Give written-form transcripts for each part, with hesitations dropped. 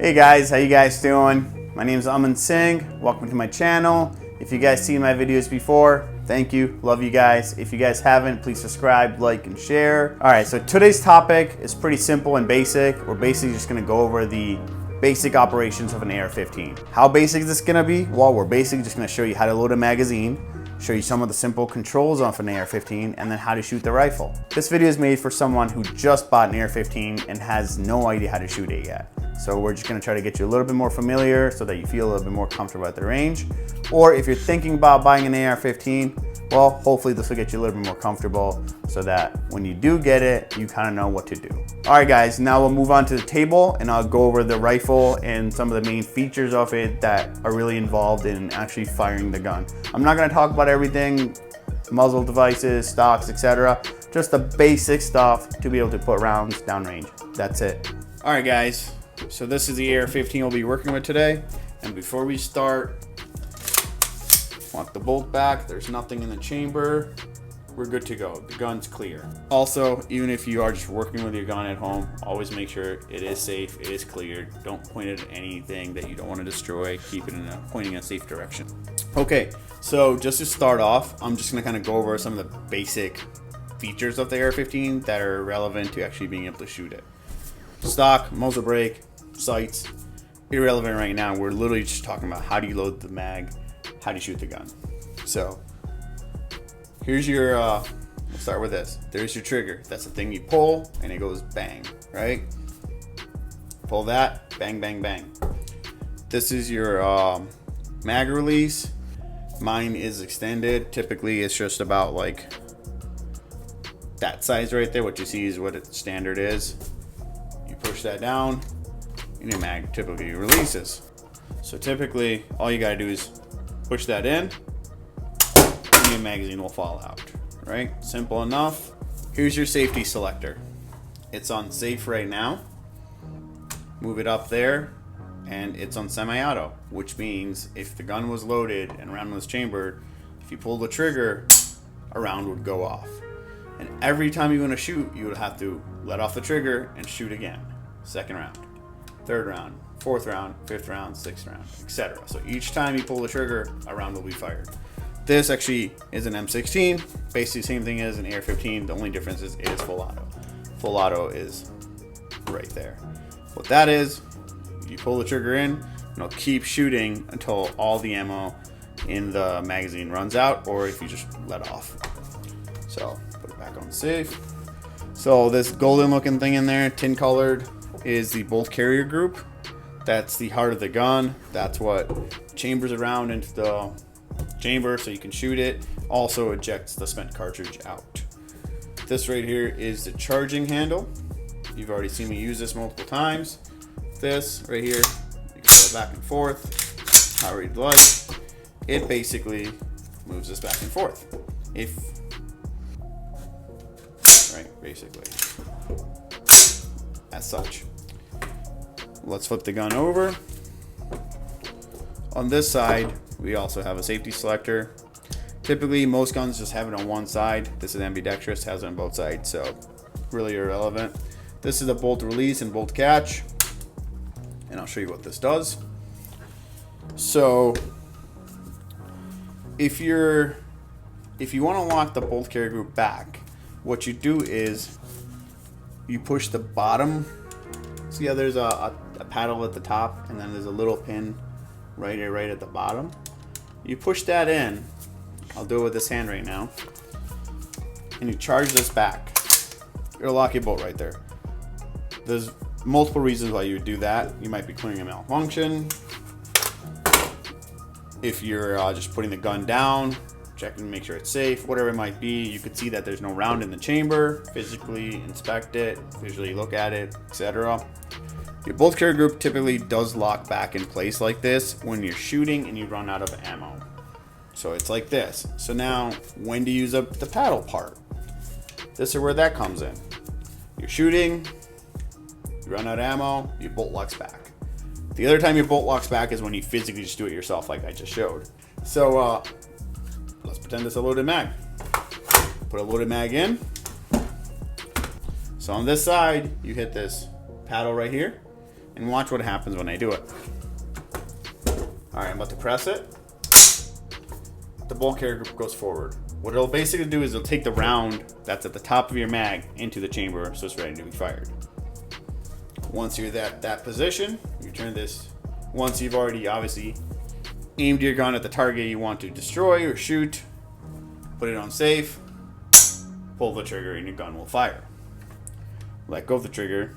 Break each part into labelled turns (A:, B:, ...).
A: Hey guys, how you guys doing? My name is Aman Singh. Welcome to my channel. If you guys seen my videos before, thank you. Love you guys. If you guys haven't, please subscribe, like, and share. All right, so today's topic is pretty simple and basic. We're basically just gonna go over the basic operations of an AR-15. How basic is this gonna be? Well, we're basically just gonna show you how to load a magazine, show you some of the simple controls of an AR-15, and then how to shoot the rifle. This video is made for someone who just bought an AR-15 and has no idea how to shoot it yet. So we're just gonna try to get you a little bit more familiar so that you feel a little bit more comfortable at the range. Or if you're thinking about buying an AR-15, well, hopefully this will get you a little bit more comfortable so that when you do get it, you kind of know what to do. All right guys, now we'll move on to the table and I'll go over the rifle and some of the main features of it that are really involved in actually firing the gun. I'm not gonna talk about everything, muzzle devices, stocks, etc. Just the basic stuff to be able to put rounds downrange. That's it. All right guys, so this is the AR-15 we'll be working with today. And before we start, lock the bolt back. There's nothing in the chamber. We're good to go. The gun's clear. Also, even if you are just working with your gun at home, always make sure it is safe, it is cleared. Don't point it at anything that you don't want to destroy. Keep it pointing in a safe direction. Okay, so just to start off, I'm just gonna kind of go over some of the basic features of the AR-15 that are relevant to actually being able to shoot it. Stock, muzzle brake, sights, irrelevant right now. We're literally just talking about how do you load the mag, how do you shoot the gun. So here's your, let's start with this. There's your trigger. That's the thing you pull and it goes bang, right? Pull that, bang, bang, bang. This is your mag release. Mine is extended. Typically it's just about like that size right there. What you see is what its standard is. You push that down and your mag typically releases. So typically all you gotta do is push that in and your magazine will fall out, right? Simple enough. Here's your safety selector. It's on safe right now. Move it up there and it's on semi-auto, which means if the gun was loaded and a round was chambered, if you pull the trigger, a round would go off. And every time you want to shoot, you would have to let off the trigger and shoot again. Second round, third round, fourth round, fifth round, sixth round, etc. So each time you pull the trigger, a round will be fired. This actually is an M16, basically the same thing as an AR-15. The only difference is it is full auto. Full auto is right there. What that is, you pull the trigger in, and it'll keep shooting until all the ammo in the magazine runs out, or if you just let off. So put it back on safe. So this golden looking thing in there, tin colored, is the bolt carrier group. That's the heart of the gun. That's what chambers around into the chamber so you can shoot it. Also ejects the spent cartridge out. This right here is the charging handle. You've already seen me use this multiple times. This right here, you can go back and forth, however you'd like. It basically moves this back and forth. Right, basically. As such. Let's flip the gun over. On this side, we also have a safety selector. Typically, most guns just have it on one side. This is ambidextrous, has it on both sides, so really irrelevant. This is a bolt release and bolt catch, and I'll show you what this does. So, if you want to lock the bolt carrier group back, what you do is you push the bottom. See how there's a paddle at the top and then there's a little pin right at the bottom. You push that in. I'll do it with this hand right now. And you charge this back. It'll lock your bolt right there. There's multiple reasons why you would do that. You might be clearing a malfunction. If you're just putting the gun down, checking to make sure it's safe, whatever it might be. You could see that there's no round in the chamber. Physically inspect it, visually look at it, etc. Your bolt carrier group typically does lock back in place like this when you're shooting and you run out of ammo. So it's like this. So now, when to use up the paddle part? This is where that comes in. You're shooting, you run out of ammo, your bolt locks back. The other time your bolt locks back is when you physically just do it yourself like I just showed. So let's pretend it's a loaded mag. Put a loaded mag in. So on this side, you hit this paddle right here. and watch what happens when I do it. All right, I'm about to press it. The bolt carrier group goes forward. What it'll basically do is it'll take the round that's at the top of your mag into the chamber so it's ready to be fired. Once you're at that position, you turn this. Once you've already obviously aimed your gun at the target you want to destroy or shoot, put it on safe, pull the trigger and your gun will fire. Let go of the trigger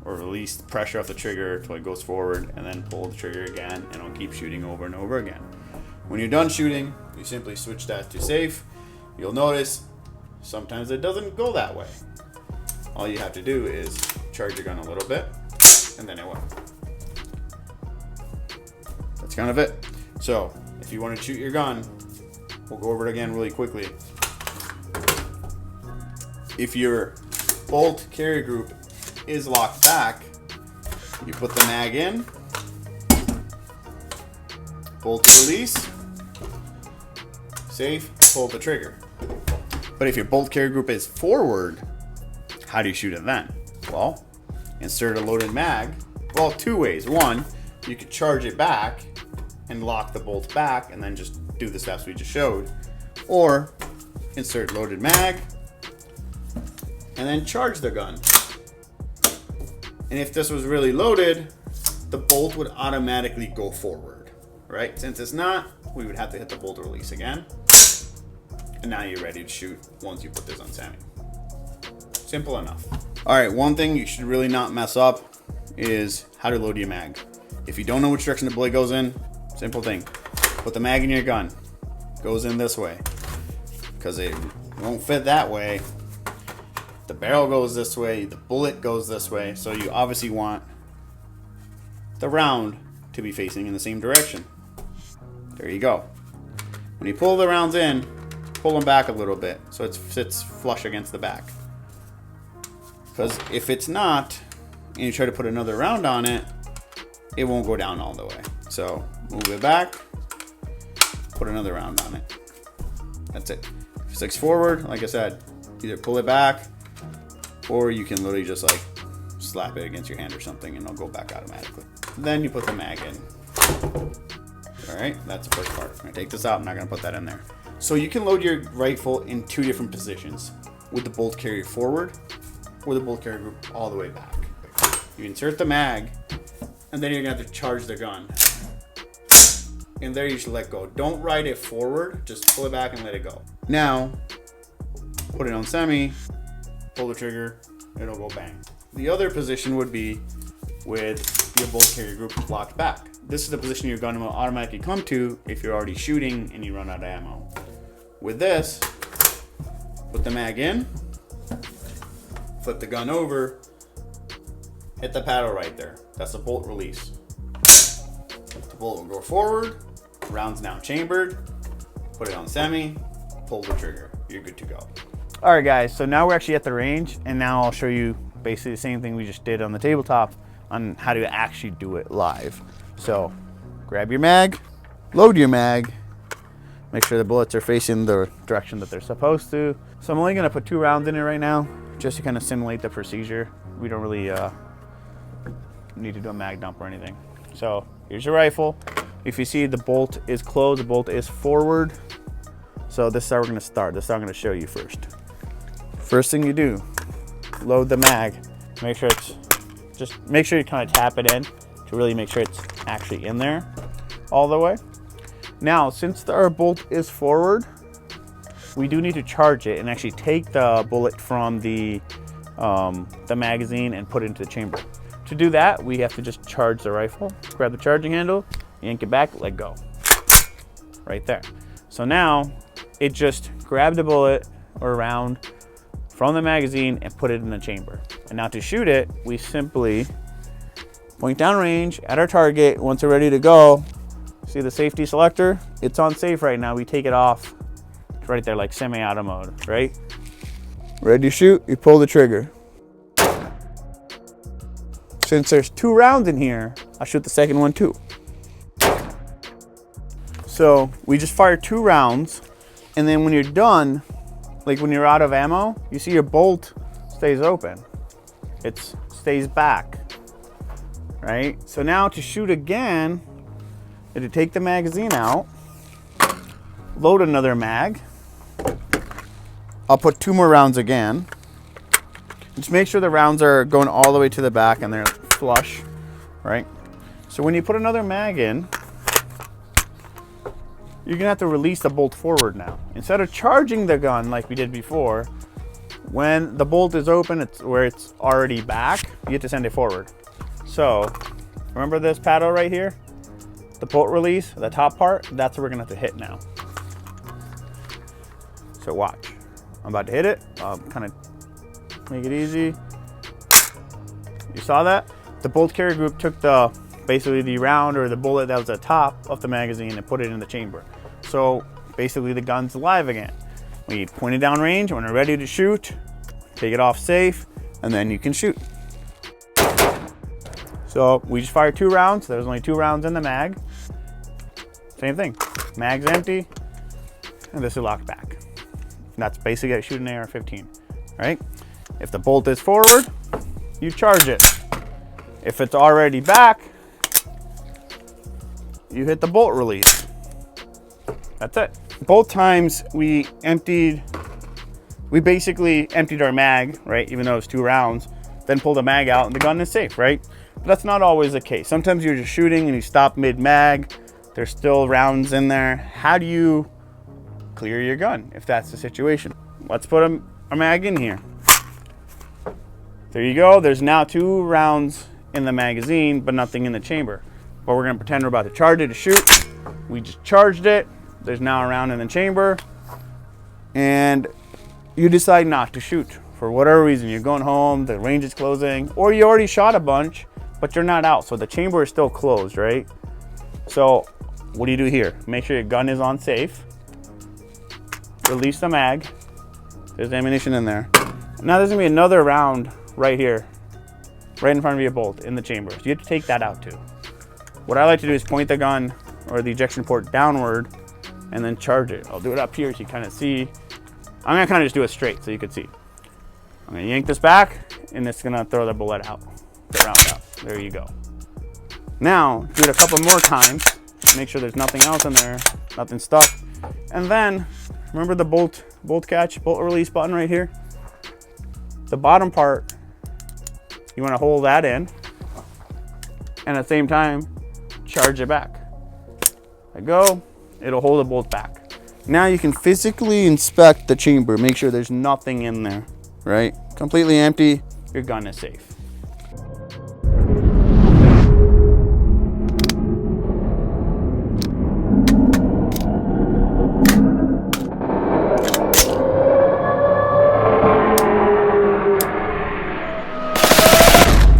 A: or release the pressure off the trigger until it goes forward, and then pull the trigger again, and it'll keep shooting over and over again. When you're done shooting, you simply switch that to safe. You'll notice sometimes it doesn't go that way. All you have to do is charge your gun a little bit, and then it will. That's kind of it. So if you want to shoot your gun, we'll go over it again really quickly. If your bolt carrier group is locked back, you put the mag in, bolt release, safe, pull the trigger. But if your bolt carrier group is forward, how do you shoot it then? Well, insert a loaded mag. Well, two ways. One, you could charge it back and lock the bolt back and then just do the steps we just showed. Or insert loaded mag and then charge the gun. And if this was really loaded, the bolt would automatically go forward, right? Since it's not, we would have to hit the bolt release again. And now you're ready to shoot once you put this on semi. Simple enough. All right, one thing you should really not mess up is how to load your mag. If you don't know which direction the bullet goes in, simple thing. Put the mag in your gun. Goes in this way. Because it won't fit that way. The barrel goes this way, the bullet goes this way, so you obviously want the round to be facing in the same direction. There you go. When you pull the rounds in, pull them back a little bit so it sits flush against the back. Because if it's not, and you try to put another round on it, it won't go down all the way. So move it back, put another round on it. That's it. If it sticks forward, like I said, either pull it back, or you can literally just like slap it against your hand or something and it'll go back automatically. Then you put the mag in. All right, that's the first part. I'm gonna take this out, I'm not gonna put that in there. So you can load your rifle in two different positions, with the bolt carrier forward or the bolt carrier group all the way back. You insert the mag, and then you're gonna have to charge the gun. And there you should let go. Don't ride it forward, just pull it back and let it go. Now, put it on semi, pull the trigger, it'll go bang. The other position would be with your bolt carrier group locked back. This is the position your gun will automatically come to if you're already shooting and you run out of ammo. With this, put the mag in, flip the gun over, hit the paddle right there. That's the bolt release. The bolt will go forward, round's now chambered, put it on semi, pull the trigger. You're good to go. All right, guys, so now we're actually at the range, and now I'll show you basically the same thing we just did on the tabletop on how to actually do it live. So grab your mag, load your mag, make sure the bullets are facing the direction that they're supposed to. So I'm only gonna put 2 rounds in it right now, just to kind of simulate the procedure. We don't really need to do a mag dump or anything. So here's your rifle. If you see the bolt is closed, the bolt is forward. So this is how we're gonna start. This is how I'm gonna show you first. First thing you do, load the mag. Make sure you kind of tap it in to really make sure it's actually in there all the way. Now, since our bolt is forward, we do need to charge it and actually take the bullet from the magazine and put it into the chamber. To do that, we have to just charge the rifle, grab the charging handle, yank it back, let go. Right there. So now, it just grabbed a bullet or a round from the magazine and put it in the chamber. And now to shoot it, we simply point down range at our target. Once we're ready to go, see the safety selector? It's on safe right now. We take it off. It's right there, like semi-auto mode, right? Ready to shoot, you pull the trigger. Since there's 2 rounds in here, I'll shoot the second one too. So we just fire 2 rounds, and then when you're done, like when you're out of ammo, you see your bolt stays open. It stays back. right? So now to shoot again, to take the magazine out, load another mag. I'll put 2 more rounds again. Just make sure the rounds are going all the way to the back and they're flush, right? So when you put another mag in, you're gonna have to release the bolt forward now. Instead of charging the gun like we did before, when the bolt is open, it's where it's already back, you have to send it forward. So remember this paddle right here? The bolt release, the top part, that's what we're gonna have to hit now. So watch. I'm about to hit it. I'll kind of make it easy. You saw that? The bolt carrier group took basically the round or the bullet that was at the top of the magazine and put it in the chamber. So basically the gun's alive again. We point it down range. When we're ready to shoot, take it off safe, and then you can shoot. So we just fired 2 rounds. There's only 2 rounds in the mag. Same thing. Mag's empty, and this is locked back. That's basically how you shoot an AR-15, right? If the bolt is forward, you charge it. If it's already back, you hit the bolt release. That's it. Both times we basically emptied our mag, right? Even though it's 2 rounds, then pull the mag out and the gun is safe, right? But that's not always the case. Sometimes you're just shooting and you stop mid-mag, there's still rounds in there. How do you clear your gun if that's the situation? Let's put a mag in here. There you go. There's now 2 rounds in the magazine, but nothing in the chamber. But we're gonna pretend we're about to charge it to shoot. We just charged it. There's now a round in the chamber. And you decide not to shoot for whatever reason. You're going home, the range is closing, or you already shot a bunch, but you're not out. So the chamber is still closed, right? So what do you do here? Make sure your gun is on safe. Release the mag. There's ammunition in there. Now there's gonna be another round right here, right in front of your bolt in the chamber. So you have to take that out too. What I like to do is point the gun or the ejection port downward and then charge it. I'll do it up here so you kind of see. I'm gonna kind of just do it straight so you can see. I'm gonna yank this back and it's gonna throw the bullet out, the round out. There you go. Now, do it a couple more times. Make sure there's nothing else in there, nothing stuck. And then, remember the bolt catch, bolt release button right here? The bottom part, you wanna hold that in, and at the same time, charge it back. Let go, it'll hold the bolt back. Now you can physically inspect the chamber, make sure there's nothing in there, right? Completely empty, your gun is safe.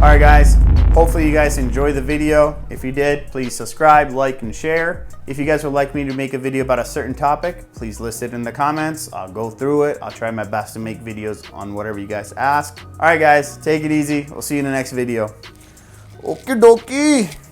A: All right, guys, hopefully you guys enjoyed the video. If you did, please subscribe, like, and share. If you guys would like me to make a video about a certain topic, please list it in the comments. I'll go through it. I'll try my best to make videos on whatever you guys ask. All right, guys, take it easy. We'll see you in the next video. Okie dokie.